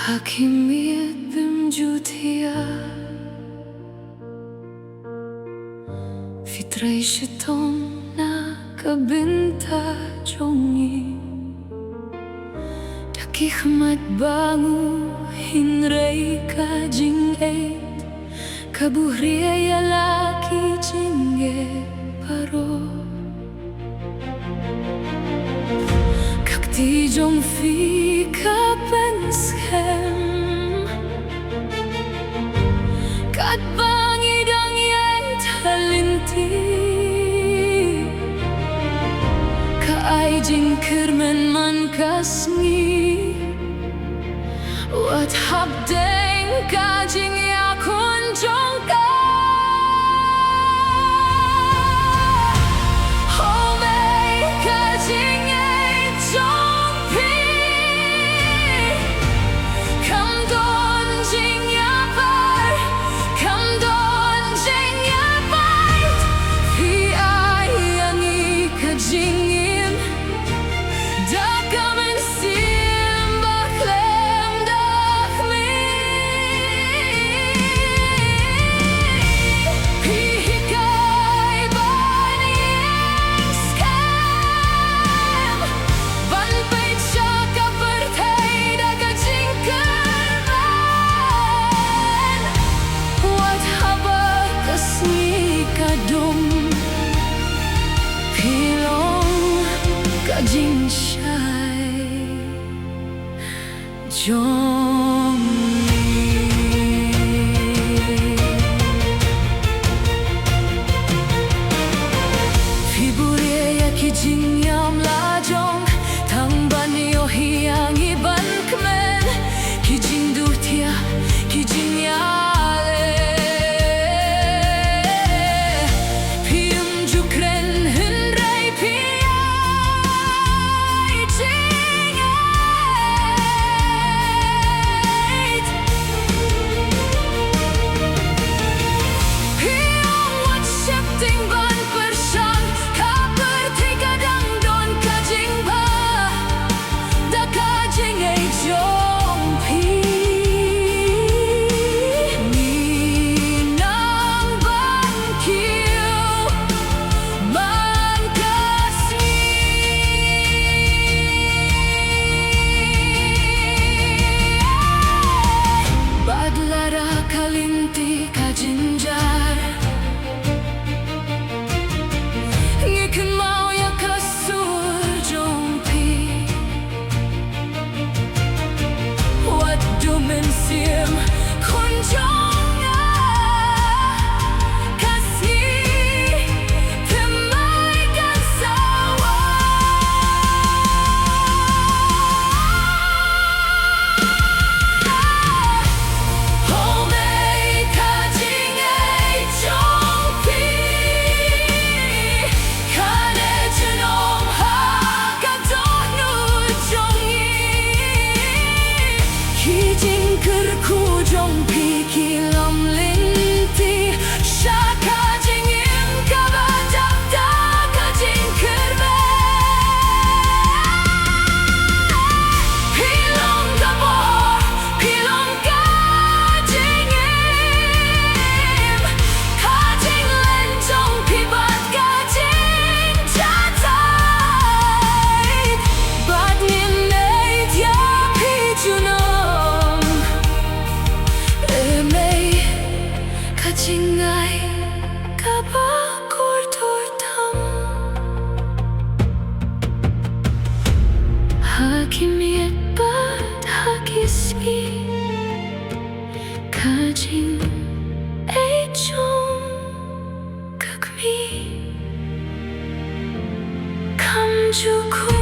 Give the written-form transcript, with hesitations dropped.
Hakimiyetim jutia Fitra'y shiton na kabinta jongi Dakihmat bangu hinray ka jing'e Kabuhriya laki jing'e paro Kakti jong fi ka penshem Kat bangi dang yent halinti Ka ay jing kirmen man kasngi Wat habdeng ka jing yakun jong ka Jing shai Jong Fibure ya ki jing yam la jong Tang ban yo hiang iban kmen Ki jing durtia ki jing ya Kalinti ka jinjar Ngikin mau ya kasur jompi Wadu mensim kunjongnya Kasih temaikan sawa Kerku jong piki lam linti Shaka jing im kabadap da ka jing kerbe Pilong gabor, pilong ka jing im Ka jing lentong pibat ka jing jatay Bad minate ya pijuno Kacingay kabakur tortam Hakimiyet bat hakismi Kajing ejong kakmi Kamjuku